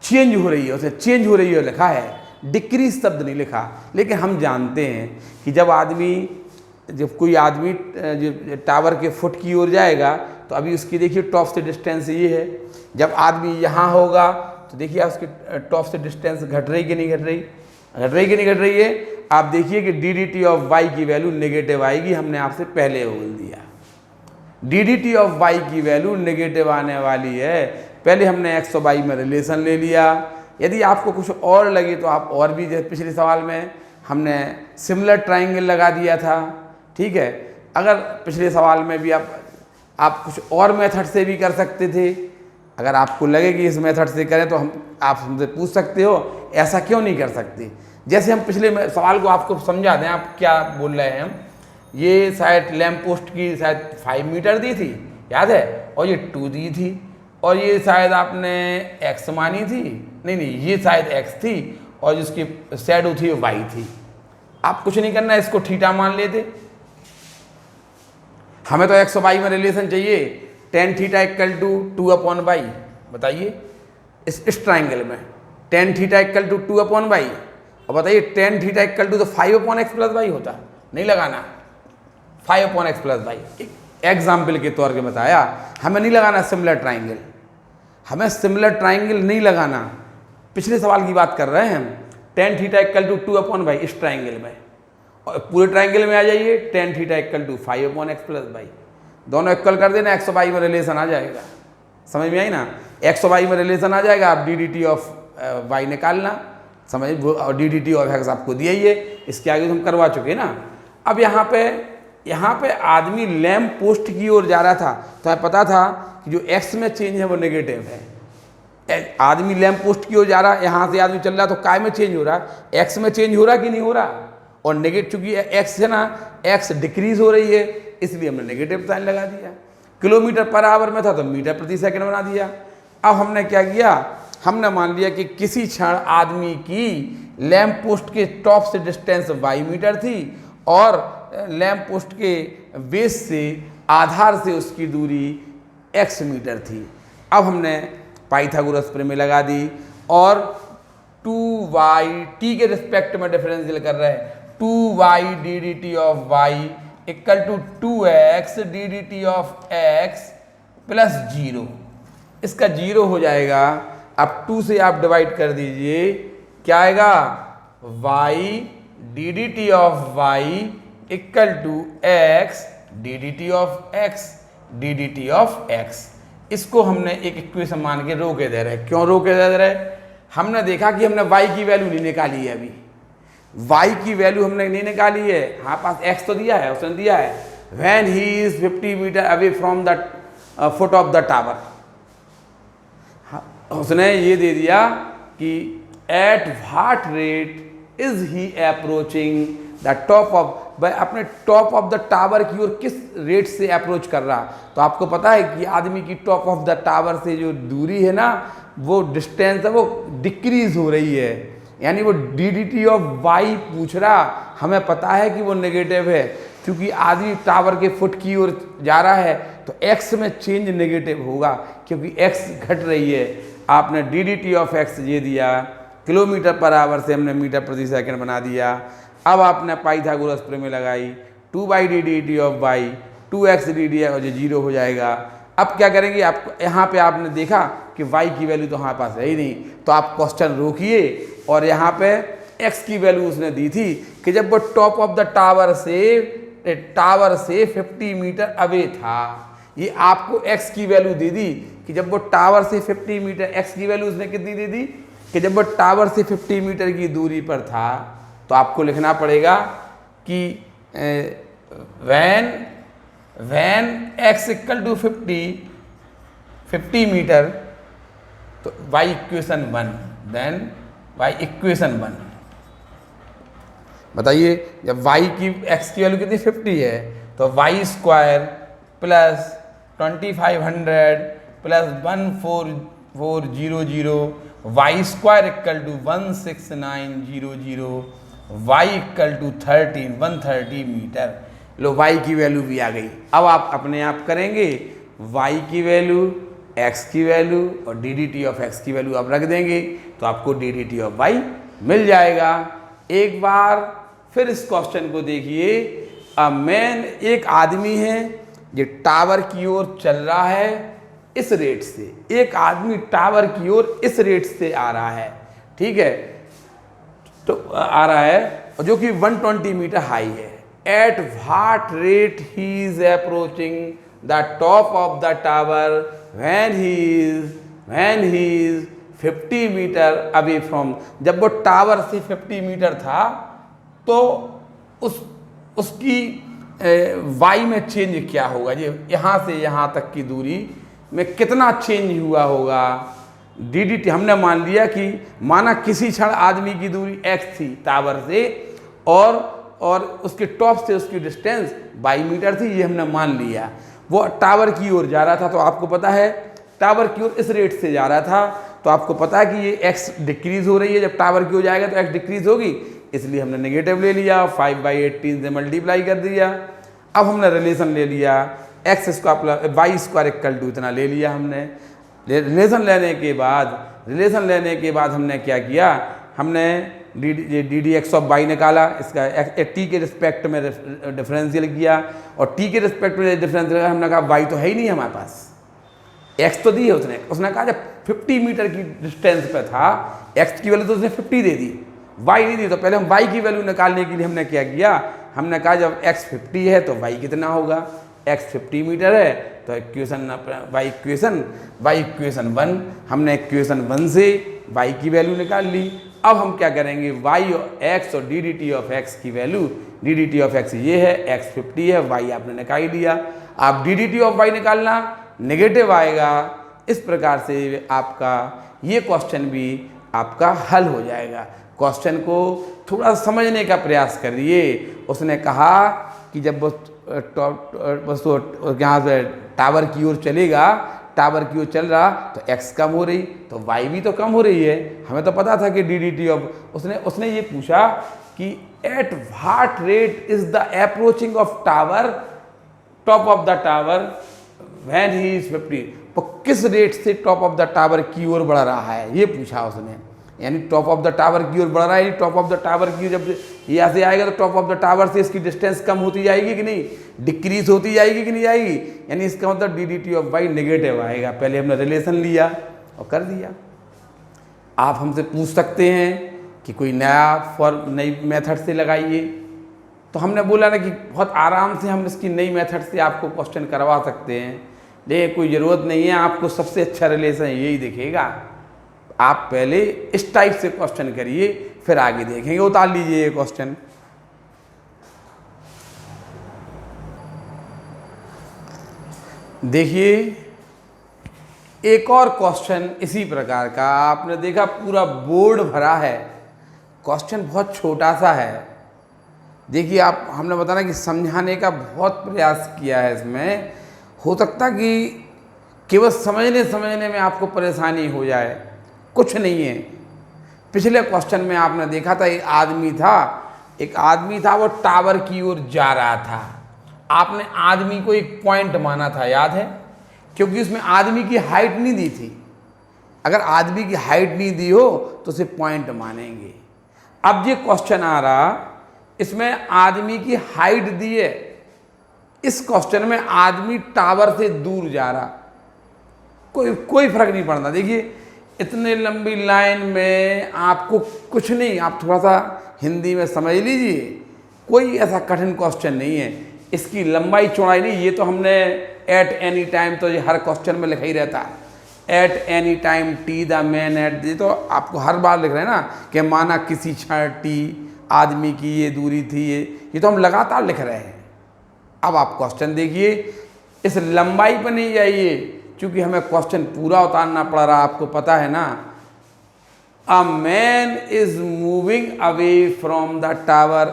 चेंज हो रही है, उसे चेंज हो रही है लिखा है, डिक्रीज शब्द नहीं लिखा। लेकिन हम जानते हैं कि जब कोई आदमी टावर के फुट की ओर जाएगा तो अभी उसकी देखिए टॉप से डिस्टेंस ये है, जब आदमी यहाँ होगा तो देखिए उसकी टॉप से डिस्टेंस घट रही कि नहीं घट रही, घट रही है। आप देखिए कि d d t of y की वैल्यू नेगेटिव आएगी, हमने आपसे पहले बोल दिया d d t of y की वैल्यू नेगेटिव आने वाली है। पहले हमने एक्स और वाई में रिलेशन ले लिया। यदि आपको कुछ और लगे तो आप और भी, जैसे पिछले सवाल में हमने सिमिलर ट्राइंगल लगा दिया था, ठीक है। अगर पिछले सवाल में भी आप कुछ और मेथड से भी कर सकते थे, अगर आपको लगे कि इस मेथड से करें तो आप हमसे पूछ सकते हो, ऐसा क्यों नहीं कर सकते। जैसे हम पिछले सवाल को आपको समझा दें, आप क्या बोल रहे हैं हम, ये शायद लैम्प पोस्ट की शायद 5 मीटर दी थी, याद है, और ये 2 दी थी, और ये शायद आपने x मानी थी, नहीं ये शायद x थी, और जिसकी शैडो थी वो y थी। आप कुछ नहीं करना, इसको थीटा मान लेते, हमें तो x और y में रिलेशन चाहिए, tan theta equal to 2/y, बताइए इस ट्राइंगल में tan theta equal to 2/y, और बताइए tan थीटा इक्वल टू तो 5/x प्लस y होता, नहीं लगाना 5/x प्लस y, एग्जाम्पल के तौर पे बताया, हमें नहीं लगाना सिमिलर ट्राइंगल, हमें सिमिलर ट्राइंगल नहीं लगाना। पिछले सवाल की बात कर रहे हैं हम, tan theta equal to 2/y इस ट्राइंगल में, और पूरे ट्राइंगल में आ जाइए tan theta equal to 5/x plus y, दोनों इक्वल कर देना, x और y में रिलेशन आ जाएगा, समझ में आई ना, x और y में रिलेशन आ जाएगा। आप D d t of y निकालना, समझ, और d d t of x आपको दिया ही है, इसके आगे तो हम करवा चुके ना। अब यहाँ पे आदमी लैम्प पोस्ट की ओर जा रहा था, तो हमें पता था कि जो x में चेंज है वो नेगेटिव है। आदमी लैम्प पोस्ट की ओर जा रहा है, यहाँ से आदमी चल रहा है, तो काय में चेंज हो रहा है, x में चेंज हो रहा कि नहीं हो रहा, और नेगेटिव, चूंकि x है ना, x डिक्रीज हो रही है, इसलिए हमने नेगेटिव साइन लगा दिया। किलोमीटर पर आवर में था तो मीटर प्रति सेकंड बना दिया। अब हमने क्या किया, हमने मान लिया कि किसी क्षण आदमी की लैम्प पोस्ट के टॉप से डिस्टेंस y मीटर थी, और लैम्प पोस्ट के बेस से, आधार से उसकी दूरी x मीटर थी। अब हमने पाइथागोरस प्रमेय लगा दी, और 2y t के रिस्पेक्ट में डिफरेंशियल कर रहे हैं, 2y d d t of y equal to 2x d d t of x plus 0, इसका 0 हो जाएगा। अब 2 से आप डिवाइड कर दीजिए, क्या आएगा, y d d t of y equal to x d d t of x d d t of x, इसको हमने एक इक्वेशन मान के रोके दे रहे। क्यों रोके दे रहे? हमने देखा कि हमने y की वैल्यू नहीं निकाली है, अभी y की वैल्यू हमने नहीं निकाली है। हाँ पास x तो दिया है, उसने दिया है when he is 50 meter away from the foot of the tower. उसने ये दे दिया कि at what rate is he approaching the top of, भाई अपने टॉप ऑफ द टावर की ओर किस रेट से अप्रोच कर रहा। तो आपको पता है कि आदमी की टॉप ऑफ द टावर से जो दूरी है ना, वो डिस्टेंस है वो डिक्रीज हो रही है, यानी वो डी ऑफ वाई पूछ रहा। हमें पता है कि वो नेगेटिव है, क्योंकि आदमी टावर के फुट की ओर जा रहा है तो एक्स में चेंज नेगेटिव होगा, क्योंकि एक्स घट रही है। आपने डी ऑफ एक्स ये दिया, किलोमीटर पर आवर से हमने मीटर प्रति सेकंड बना दिया। अब आपने पाइथागोरस प्रमेय लगाई, 2/dt of Y 2x dt और ये 0 हो जाएगा। अब क्या करेंगे, आप यहाँ पे आपने देखा कि y की वैल्यू तो हमारे पास है ही नहीं, तो आप क्वेश्चन रोकिए और यहाँ पे x की वैल्यू उसने दी थी कि जब वो टॉप ऑफ द टावर से 50 मीटर अवे था। ये आपको x की वैल्यू दे दी कि जब वो टावर से 50 मीटर, x की वैल्यू उसने कितनी दे दी कि जब वो टावर से 50 मीटर की दूरी पर था। तो आपको लिखना पड़ेगा कि when x equal to 50 meter, तो y equation 1, then y equation 1। बताइए, जब y की x की वैल्यू कितनी 50 है तो y square plus 2500 plus 14400 y square equal to 16900, y equal to 130 meter. लो y की वैल्यू भी आ गई। अब आप अपने आप करेंगे, y की वैल्यू, x की वैल्यू और डी ऑफ x की वैल्यू आप रख देंगे तो आपको डी ऑफ y मिल जाएगा। एक बार फिर इस क्वेश्चन को देखिए। मैन, एक आदमी है ये टावर की ओर चल रहा है इस रेट से, एक आदमी टावर की ओर इस रेट से आ रहा है, ठीक है, तो आ रहा है, जो कि 120 मीटर हाई है। At what rate he is approaching the top of the tower when he is 50 meter away from, जब वो टावर से 50 मीटर था तो उसकी वाई में चेंज क्या होगा, ये यहाँ से यहाँ तक की दूरी में कितना चेंज हुआ होगा। डी हमने मान लिया कि माना किसी क्षण आदमी की दूरी x थी टावर से और उसके टॉप से उसकी डिस्टेंस 22 मीटर थी, ये हमने मान लिया। वो टावर की ओर जा रहा था, तो आपको पता है टावर की ओर इस रेट से जा रहा था, तो आपको पता है कि ये x डिक्रीज हो रही है। जब टावर की ओर जाएगा तो x डिक्रीज होगी, इसलिए हमने नेगेटिव ले लिया, 5/18 से मल्टीप्लाई कर दिया। अब हमने रिलेशन ले लिया, x square y square equal to इतना ले लिया हमने। रिलेशन लेने के बाद हमने क्या किया, हमने डी एक्स ऑफ वाई निकाला, इसका टी के रिस्पेक्ट में डिफरेंशियल किया, और टी के रिस्पेक्ट में डिफरेंशियल हमने कहा वाई तो है ही नहीं हमारे पास, एक्स तो दी है उसने कहा जब 50 मीटर की डिस्टेंस पे था, एक्स की वैल्यू तो उसने 50 दे दी, वाई नहीं दी। तो पहले हम वाई की वैल्यू निकालने के लिए हमने क्या किया, हमने कहा जब एक्स 50 है तो वाई कितना होगा, एक्स 50 मीटर है तो वाई इक्वेशन 1, हमने इक्वेशन 1 से वाई की वैल्यू निकाल ली। अब हम क्या करेंगे, वाई और एक्स और डी ऑफ एक्स की वैल्यू, डी ऑफ एक्स ये है, एक्स 50 है, वाई आपने निकाल दिया। आप डी ऑफ वाई निकालना, नेगेटिव आएगा। इस प्रकार से आपका ये क्वेश्चन भी आपका हल हो जाएगा। क्वेश्चन को थोड़ा समझने का प्रयास करिए। उसने कहा कि जब वो यहाँ से टावर की ओर चलेगा, टावर की ओर चल रहा तो x कम हो रही तो y भी तो कम हो रही है। हमें तो पता था कि डी ऑफ, उसने ये पूछा कि at what rate is the approaching of tower, top of the tower when he is 50, तो किस रेट से टॉप ऑफ द टावर की ओर बढ़ रहा है, ये पूछा उसने। यानी टॉप ऑफ द टावर की ओर बढ़ रहा है, टॉप ऑफ द टावर की जब यहाँ से आएगा तो टॉप ऑफ द टावर से इसकी डिस्टेंस कम होती जाएगी कि नहीं, डिक्रीज होती जाएगी कि नहीं जाएगी, यानी इसका मतलब डी ऑफ वाई नेगेटिव आएगा। पहले हमने रिलेशन लिया और कर दिया। आप हमसे पूछ सकते हैं कि कोई नई मेथड से लगाइए, तो हमने बोला ना कि बहुत आराम से हम इसकी नई मेथड से आपको क्वेश्चन करवा सकते हैं। लेकिन कोई ज़रूरत नहीं है, आपको सबसे अच्छा रिलेशन यही दिखेगा। आप पहले इस टाइप से क्वेश्चन करिए, फिर आगे देखेंगे। उतार लीजिए ये क्वेश्चन। देखिए एक और क्वेश्चन इसी प्रकार का, आपने देखा पूरा बोर्ड भरा है, क्वेश्चन बहुत छोटा सा है। देखिए आप, हमने बताना कि समझाने का बहुत प्रयास किया है इसमें। हो सकता कि केवल समझने में आपको परेशानी हो जाए, कुछ नहीं है। पिछले क्वेश्चन में आपने देखा था एक आदमी था वो टावर की ओर जा रहा था। आपने आदमी को एक पॉइंट माना था, याद है? क्योंकि उसमें आदमी की हाइट नहीं दी थी। अगर आदमी की हाइट नहीं दी हो तो उसे पॉइंट मानेंगे। अब ये क्वेश्चन आ रहा, इसमें आदमी की हाइट दी है। इस क्वेश्चन में आदमी टावर से दूर जा रहा, कोई फर्क नहीं पड़ता। देखिए इतने लंबी लाइन में आपको कुछ नहीं, आप थोड़ा सा हिंदी में समझ लीजिए, कोई ऐसा कठिन क्वेश्चन नहीं है। इसकी लंबाई चौड़ाई नहीं, ये तो हमने एट एनी टाइम, तो ये हर क्वेश्चन में लिखा ही रहता है, eight any time t the man eight, ये तो आपको हर बार लिख रहे हैं ना कि माना किसी क्षण टी आदमी की ये दूरी थी, ये तो हम लगातार लिख रहे हैं। अब आप क्वेश्चन देखिए, इस लंबाई पर नहीं जाइए क्योंकि हमें क्वेश्चन पूरा उतारना पड़ रहा, आपको पता है ना। अ man is moving away from the tower,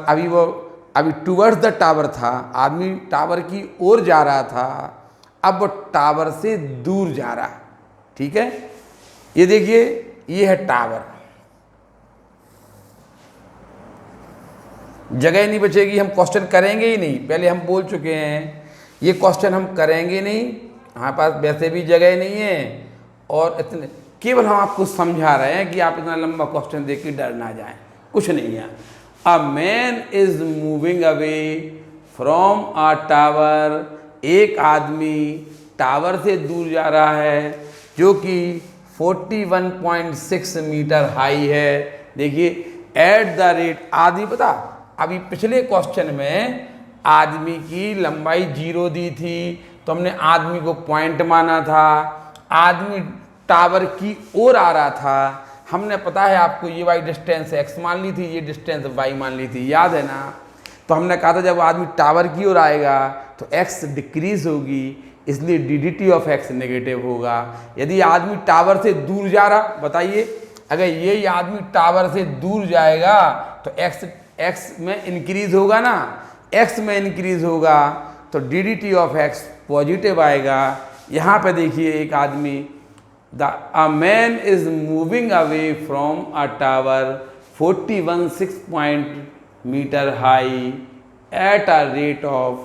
अभी टूवर्ड्स द टावर था, आदमी टावर की ओर जा रहा था, अब वो टावर से दूर जा रहा। ठीक है, ये देखिए ये है टावर। जगह नहीं बचेगी, हम क्वेश्चन करेंगे ही नहीं, पहले हम बोल चुके हैं ये क्वेश्चन हम करेंगे नहीं, हमारे पास वैसे भी जगह नहीं है, और इतने केवल हम आपको समझा रहे हैं कि आप इतना लंबा क्वेश्चन देख के डर ना जाएं, कुछ नहीं है। A man is moving away from a tower, एक आदमी टावर से दूर जा रहा है जो कि 41.6 मीटर हाई है। देखिए एट द रेट, आदमी पता, अभी पिछले क्वेश्चन में आदमी की लंबाई 0 दी थी तो हमने आदमी को पॉइंट माना था। आदमी टावर की ओर आ रहा था, हमने पता है आपको ये वाई डिस्टेंस x मान ली थी, ये डिस्टेंस y मान ली थी, याद है ना। तो हमने कहा था जब आदमी टावर की ओर आएगा तो x डिक्रीज होगी, इसलिए ddT ऑफ x नेगेटिव होगा। यदि आदमी टावर से दूर जा रहा, बताइए अगर ये आदमी टावर से दूर जाएगा तो x में इंक्रीज होगा ना, x में इंक्रीज होगा तो ddT ऑफ x पॉजिटिव आएगा। यहाँ पे देखिए एक आदमी, a man is moving away from a tower 41.6 meter high at a rate of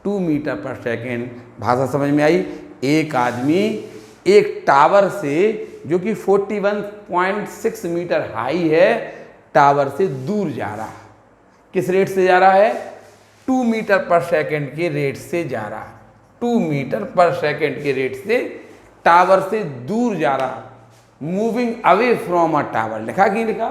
2 metre per second. भाषा समझ में आई? एक आदमी एक टावर से जो कि 41.6 मीटर हाई है, टावर से दूर जा रहा। किस रेट से जा रहा है? 2 मीटर पर सेकेंड के रेट से जा रहा। 2 मीटर पर सेकेंड के रेट से टावर से दूर जा रहा। Moving away from a tower, लिखा कि लिखा?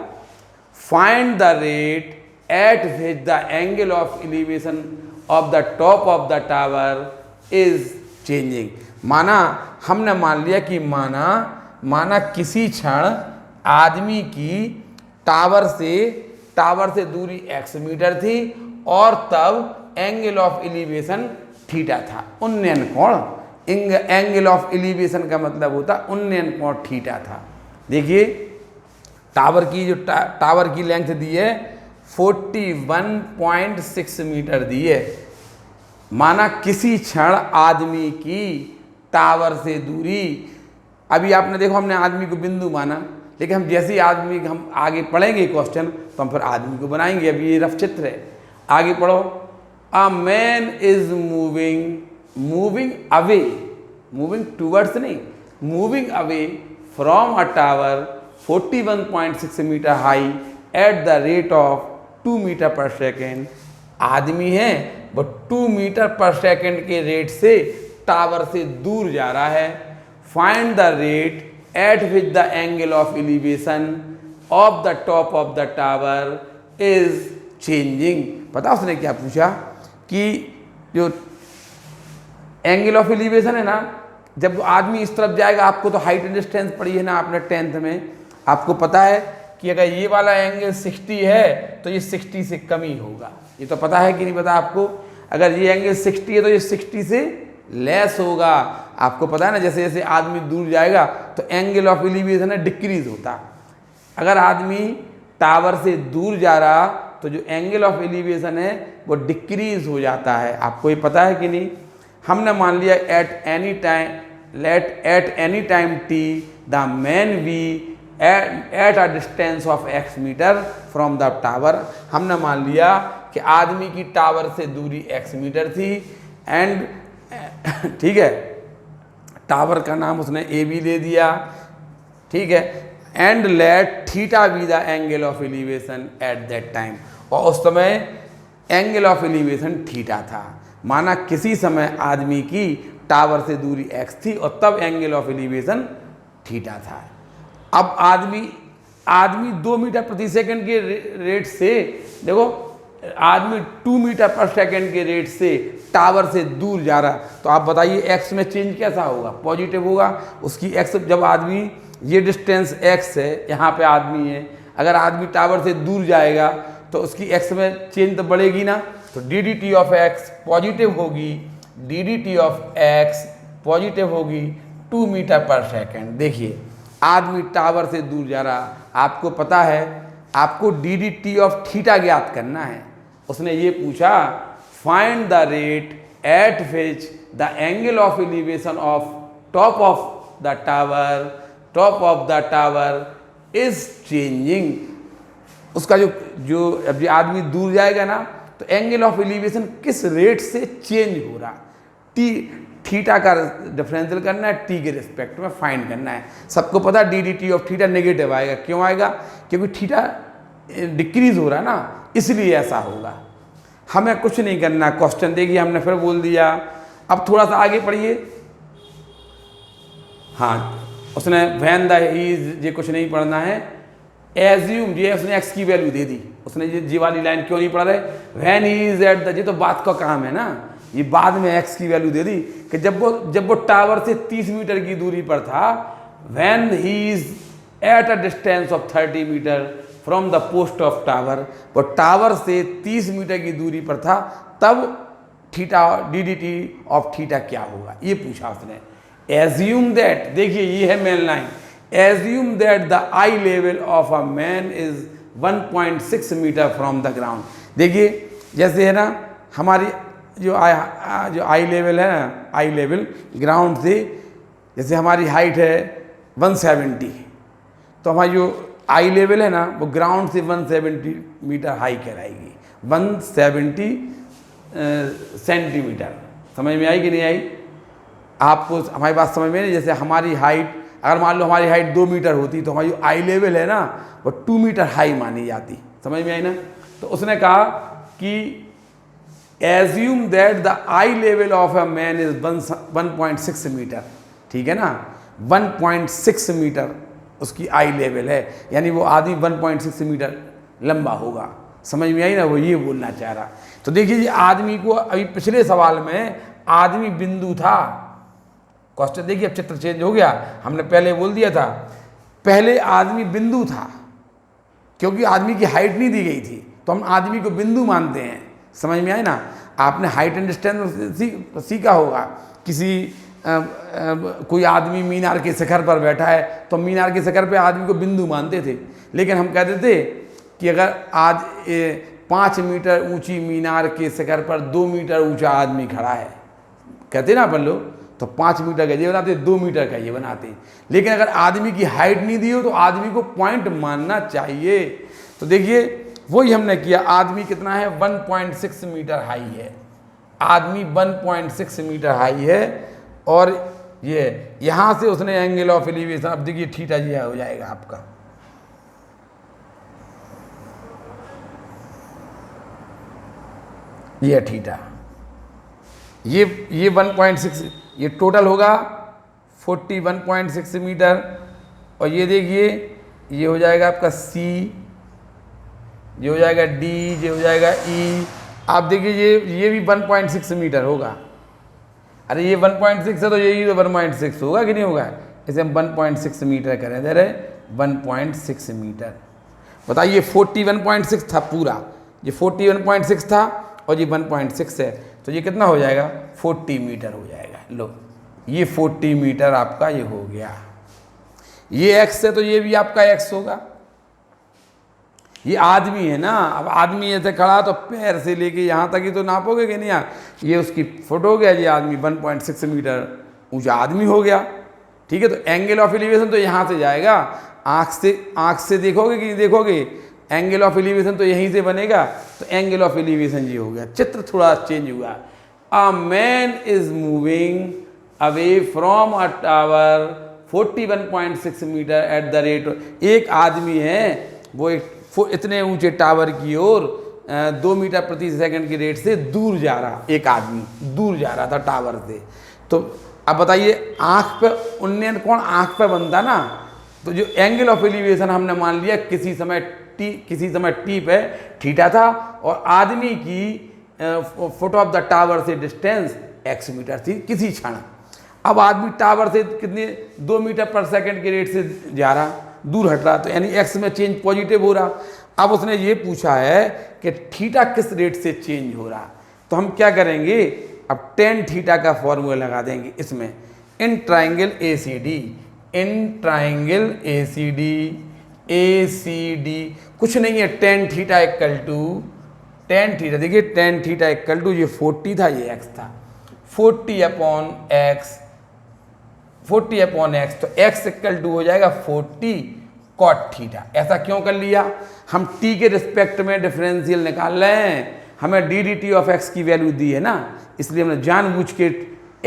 Find the rate at which the angle of elevation of the top of the tower is changing. माना, हमने मान लिया कि माना किसी क्षण आदमी की टावर से दूरी x मीटर थी और तब एंगल ऑफ एलिवेशन थीटा था, उन्नयन कोण। एंगल ऑफ एलिवेशन का मतलब होता उन्नयन कोण थीटा था। देखिए टावर की लेंथ दी है 41.6 मीटर दी है। माना किसी क्षण आदमी की टावर से दूरी, अभी आपने देखो हमने आदमी को बिंदु माना, लेकिन हम जैसे ही आदमी हम आगे पढ़ेंगे क्वेश्चन तो हम फिर आदमी को बनाएंगे। अभी ये रफ चित्र है, आगे पढ़ो। A man is moving away, moving towards नहीं, moving away from a tower 41.6 metre high at the rate of 2 metre per second. आदमी है वो 2 मीटर पर सेकेंड के रेट से टावर से दूर जा रहा है। Find the rate at which the angle of elevation of the top of the tower is changing. पता उसने क्या पूछा कि जो एंगल ऑफ एलिवेशन है ना, जब आदमी इस तरफ जाएगा, आपको तो हाइट एंड डिस्टेंस पढ़ी है ना आपने 10th में, आपको पता है कि अगर ये वाला एंगल 60 है तो ये 60 से कम ही होगा। ये तो पता है कि नहीं पता आपको? अगर ये एंगल 60 है तो ये 60 से लेस होगा। आपको पता है ना, जैसे जैसे आदमी दूर जाएगा तो एंगल ऑफ एलिवेशन है डिक्रीज होता। अगर आदमी टावर से दूर जा रहा तो जो एंगल ऑफ एलिवेशन है वो डिक्रीज हो जाता है। आपको ये पता है कि नहीं? हमने मान लिया at any time t the man be at a distance of x meter from the tower. हमने मान लिया कि आदमी की टावर से दूरी x मीटर थी एंड ठीक है, टावर का नाम उसने ए बी दे दिया, ठीक है, and let theta be the angle of elevation at that time. और उस समय एंगल ऑफ एलिवेशन थीटा था। माना किसी समय आदमी की टावर से दूरी x थी और तब एंगल ऑफ एलिवेशन थीटा था। अब आदमी 2 मीटर प्रति सेकंड के रेट से, देखो आदमी 2 मीटर पर सेकंड के रेट से टावर से दूर जा रहा, तो आप बताइए एक्स में चेंज कैसा होगा? पॉजिटिव होगा। उसकी एक्स, जब आदमी, ये डिस्टेंस एक्स है, यहाँ पे आदमी है, अगर आदमी टावर से दूर जाएगा तो उसकी एक्स में चेंज तो बढ़ेगी ना। तो d d t of x positive होगी, d d t of x positive होगी 2 मीटर पर सेकेंड। देखिए आदमी टावर से दूर जा रहा, आपको पता है, आपको d d t of theta ज्ञात करना है। उसने ये पूछा find the rate at which the angle of elevation of top of the tower is changing. उसका जो अब आदमी दूर जाएगा ना तो एंगल ऑफ एलिवेशन किस रेट से चेंज हो रहा, थीटा का डिफरेंशियल करना है, टी के रिस्पेक्ट में फाइंड करना है। सबको पता D d t of theta negative आएगा। क्यों आएगा? क्योंकि थीटा डिक्रीज हो रहा है ना, इसलिए ऐसा होगा। हमें कुछ नहीं करना, क्वेश्चन देखिए हमने फिर बोल दिया। अब थोड़ा सा आगे पढ़िए। हाँ, उसने व्हेन द इज, ये कुछ नहीं पढ़ना है, एज्यूम, ये उसने एक्स की वैल्यू दे दी। उसने ये वाली लाइन क्यों नहीं पढ़ रहे? When he is at the, ये तो बात का काम है ना, ये बाद में एक्स की वैल्यू दे दी कि जब वो टावर से 30 मीटर की दूरी पर था, when he is at a distance of 30 meter from the post of tower, वो टावर से 30 मीटर की दूरी पर था, तब theta d d t of theta क्या होगा, ये पूछा उसने। एज्यूम दैट, देखिए ये है main line, assume that the eye level of a man is 1.6 meter from the ground. देखिए जैसे है ना, हमारी जो आई लेवल है ना, आई लेवल ग्राउंड से, जैसे हमारी हाइट है 170, तो हमारी जो आई लेवल है ना वो ग्राउंड से 170 मीटर हाई कहलाएगी, 170 सेंटीमीटर। समझ में आई कि नहीं आई? आपको हमारी बात समझ में नहीं? जैसे हमारी हाइट, अगर मान लो हमारी हाइट 2 मीटर होती तो हमारी जो आई लेवल है ना वो 2 मीटर हाई मानी जाती। समझ में आई ना? तो उसने कहा कि assume that the eye level of a man is 1.6 meter, ठीक है ना, 1.6 मीटर उसकी आई लेवल है, यानी वो आदमी 1.6 मीटर लंबा होगा। समझ में आई ना? वो ये बोलना चाह रहा। तो देखिए आदमी को, अभी पिछले सवाल में आदमी बिंदु था, क्वेश्चन देखिए अब चित्र चेंज हो गया। हमने पहले बोल दिया था, पहले आदमी बिंदु था, क्योंकि आदमी की हाइट नहीं दी गई थी तो हम आदमी को बिंदु मानते हैं। समझ में आए ना? आपने हाइट एंड डिस्टेंस सीखा होगा। कोई आदमी मीनार के शिखर पर बैठा है तो मीनार के शिखर पे आदमी को बिंदु मानते थे, लेकिन हम कहते थे कि अगर आज 5 मीटर ऊंची मीनार के शिखर पर 2 मीटर ऊंचा आदमी खड़ा है, कहते ना अपन लोग, तो 5 मीटर का ये बनाते, 2 मीटर का ये बनाते। लेकिन अगर आदमी की हाइट नहीं दी हो तो आदमी को पॉइंट मानना चाहिए। तो देखिए वही हमने किया। आदमी कितना है? 1.6 मीटर हाई है। आदमी 1.6 मीटर हाई है और ये यहाँ से उसने एंगल ऑफ एलिवेशन, अब देखिए थीटा जी हो जाएगा आपका, ये थीटा, ये 1.6, ये टोटल होगा 41.6 मीटर। और ये देखिए ये हो जाएगा आपका C, ये हो जाएगा D, ये हो जाएगा E। आप देखिए ये भी 1.6 मीटर होगा। अरे ये 1.6 है तो यही तो 1.6 होगा कि नहीं होगा, इसे हम 1.6 मीटर करें, दे रहे 1.6 मीटर। बताइए 41.6 था पूरा, ये 41.6 था और ये 1.6 है, तो ये कितना हो जाएगा 40 मीटर हो जाएगा। लो ये 40 मीटर आपका ये हो गया। ये x है तो ये भी आपका x होगा। ये आदमी है ना, अब आदमी ऐसे खड़ा तो पैर से लेके यहाँ तक ही तो नापोगे कि नहीं यार, ये उसकी फुट हो गया, ये आदमी 1.6 मीटर ऊंचा आदमी हो गया। ठीक है, तो एंगल ऑफ एलिवेशन तो यहाँ से जाएगा, आँख से देखोगे कि नहीं देखोगे, एंगल ऑफ एलिवेशन तो यहीं से बनेगा, तो एंगल ऑफ एलिवेशन ये हो गया। चित्र थोड़ा चेंज हुआ। A man is moving away from a tower 41.6 meter at the rate, एक आदमी है वो इतने ऊंचे टावर की ओर 2 मीटर प्रति सेकंड की रेट से दूर जा रहा, एक आदमी दूर जा रहा था टावर से। तो अब बताइए आँख पे उन्नयन कोण आँख पे बनता ना, तो जो एंगल ऑफ एलिवेशन हमने मान लिया किसी समय टी पे थीटा था और आदमी की फुट ऑफ द टावर से डिस्टेंस x मीटर थी किसी क्षण। अब आदमी टावर से कितने 2 मीटर पर सेकंड के रेट से जा रहा, दूर हट रहा, तो यानी x में चेंज पॉजिटिव हो रहा। अब उसने ये पूछा है कि थीटा किस रेट से चेंज हो रहा, तो हम क्या करेंगे, अब टेन थीटा का फॉर्मूला लगा देंगे इसमें। इन ट्राइंगल ए सी डी कुछ नहीं है, tan theta equal to tan theta, देखिए टेन थीटा इक्वल टू ये 40 था, ये x था, 40 अपॉन x, तो x इक्वल टू हो जाएगा 40 कॉट थीटा। ऐसा क्यों कर लिया, हम t के रिस्पेक्ट में डिफरेंशियल निकाल रहे हैं, हमें D d t of x की वैल्यू दी है ना, इसलिए हमने जानबूझ के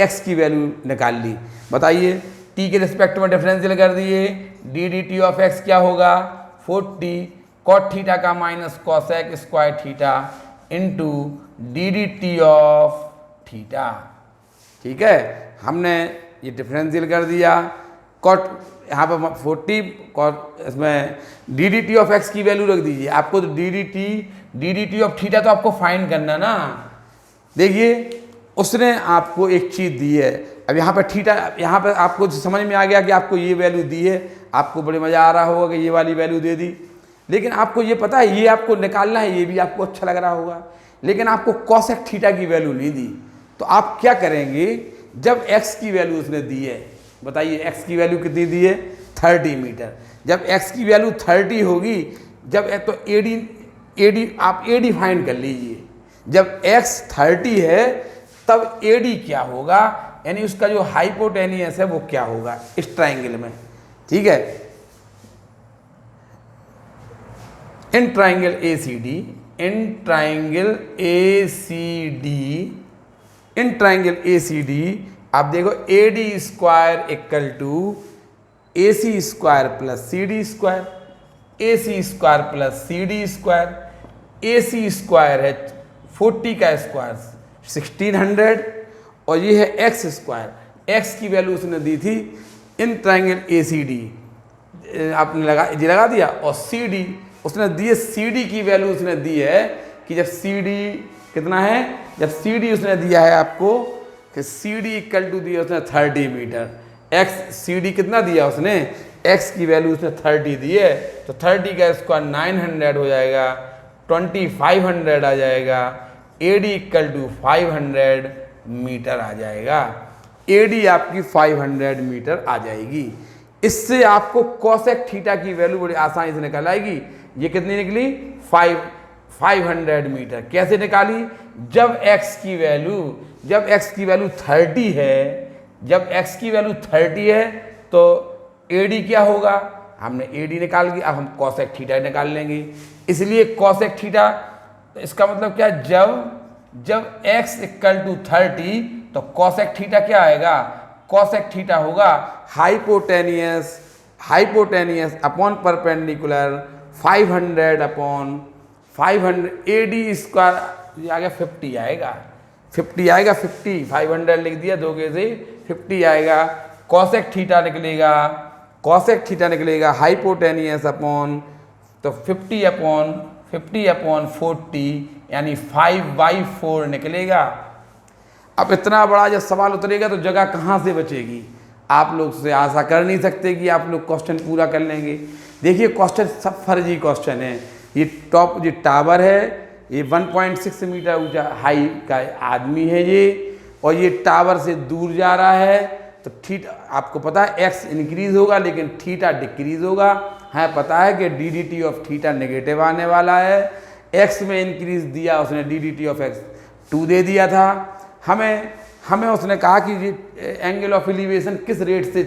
x की वैल्यू निकाल ली। बताइए t के रिस्पेक्ट में डिफरेंशियल कर दिए, D d t of x क्या होगा 40 कॉट थीटा का minus cosec square theta into D d t of theta. ठीक है, हमने ये डिफरेंशियल कर दिया, कॉट यहाँ पर 40 कॉट, इसमें D d t of x की वैल्यू रख दीजिए। आपको तो d d t of theta तो आपको फाइंड करना ना। देखिए उसने आपको एक चीज़ दी है, अब यहाँ पर थीटा, यहाँ पर आपको समझ में आ गया कि आपको ये वैल्यू दी है, आपको बड़े मज़ा आ रहा होगा कि ये वाली वैल्यू दे दी, लेकिन आपको ये पता है ये आपको निकालना है, ये भी आपको अच्छा लग रहा होगा, लेकिन आपको कॉसेक थीटा की वैल्यू नहीं दी। तो आप क्या करेंगे, जब x की वैल्यू उसने दी है, बताइए x की वैल्यू कितनी दी है 30 मीटर, जब x की वैल्यू 30 होगी, जब तो AD आप AD फाइंड कर लीजिए, जब x 30 है तब AD क्या होगा, यानी उसका जो हाइपोटेनियस है वो क्या होगा इस ट्राइंगल में। ठीक है, in triangle A C D आप देखो AD square equal to AC square plus CD square, AC square plus CD square, AC square है 40 का स्क्वायर 1600 और ये है x स्क्वायर, x की वैल्यू उसने दी थी इन ट्राइंगल ACD, आपने लगा दिया, और CD उसने दी है, CD की वैल्यू उसने दी है कि जब CD कितना है, जब CD उसने दिया है आपको कि CD इक्वल टू दिया उसने 30 मीटर, x CD कितना दिया उसने, x की वैल्यू उसने 30 दी है, तो 30 का स्क्वायर 900 हो जाएगा, 2500 आ जाएगा, AD इक्वल टू 500 मीटर आ जाएगा, AD आपकी 500 मीटर आ जाएगी। इससे आपको कॉसेक थीटा की वैल्यू बड़ी आसानी से निकल आएगी। ये कितनी निकली 500 मीटर। कैसे निकाली, जब x की वैल्यू 30 है, जब x की वैल्यू 30 है तो AD क्या होगा, हमने AD निकाल ली, अब हम कॉसेक थीटा निकाल लेंगे। इसलिए कॉसेक थीटा, इसका मतलब क्या, जब x इक्वल टू 30 तो कॉसेक थीटा क्या आएगा, कॉसेक थीटा होगा hypotenuse upon perpendicular 500 upon 500 AD square, ये आ गया 50 आएगा, 50 500 लिख दिया, दो के से 50 आएगा। कॉसेक थीटा निकलेगा हाइपोटेनियस अपॉन, तो 50 अपॉन 40 यानी 5/4 निकलेगा। अब इतना बड़ा जब सवाल उतरेगा तो जगह कहाँ से बचेगी। आप लोग से आशा कर नहीं सकते कि आप लोग क्वेश्चन पूरा कर लेंगे। देखिए क्वेश्चन सब फर्जी क्वेश्चन है। ये टॉप, ये टावर है, ये 1.6 मीटर ऊंचा हाई का आदमी है ये, और ये टावर से दूर जा रहा है। तो थीटा आपको पता है एक्स इंक्रीज होगा लेकिन थीटा डिक्रीज होगा। हाँ पता है कि d d t of theta negative आने वाला है। एक्स में इंक्रीज दिया उसने, D d t of x 2 दे दिया था। हमें उसने कहा कि ये एंगल ऑफ एलिवेशन किस रेट से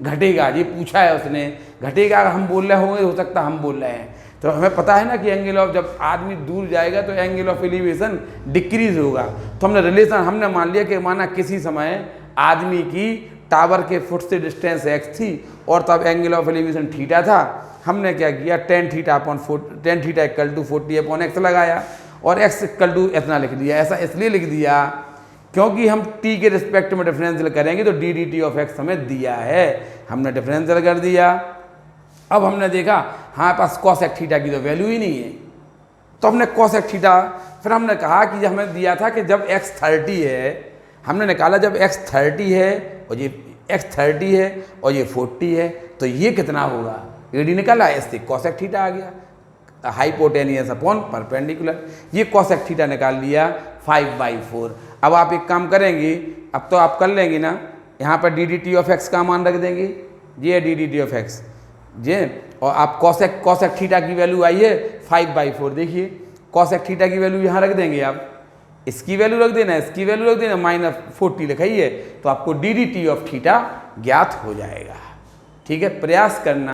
घटेगा, ये पूछा है उसने। घटेगा हम बोल रहे होंगे, हो सकता हम बोल रहे हैं। तो हमें पता है ना कि एंगल ऑफ, जब आदमी दूर जाएगा तो एंगल ऑफ एलिवेशन डिक्रीज होगा। तो हमने रिलेशन हमने मान लिया कि माना किसी समय आदमी की टावर के फुट से डिस्टेंस एक्स थी और तब एंगल ऑफ एलिवेशन थीटा था। हमने क्या किया, tan theta equal to 40 upon x लगाया और एक्स इक्वल टू इतना लिख दिया। ऐसा इसलिए लिख दिया क्योंकि हम t के रिस्पेक्ट में डिफरेंशियल करेंगे तो d d t of x हमें दिया है, हमने डिफरेंशियल कर दिया। अब हमने देखा हमारे पास कॉस एक्स थीटा की तो वैल्यू ही नहीं है, तो हमने कॉस एक्स थीटा, फिर हमने कहा कि हमें दिया था कि जब x 30 है, हमने निकाला जब x 30 है और ये x 30 है और ये 40 है तो ये कितना होगा, एडी निकाला, इससे कॉस एक्स थीटा आ गया, हाइपोटेनियस अपॉन परपेंडिकुलर। ये कॉस एक्स थीटा निकाल लिया 5/4। अब आप एक काम करेंगे, अब तो आप कर लेंगे ना, यहाँ पर d d t of x का मान रख देंगे, ये d d t of x जे, और आप कॉस एक्स थीटा की वैल्यू आई है 5/4। देखिए कॉस एक्स थीटा की वैल्यू यहाँ रख देंगे आप, इसकी वैल्यू रख देना, इसकी वैल्यू रख देना, -40 लिखाई है तो आपको d d t of theta ज्ञात हो जाएगा। ठीक है, प्रयास करना।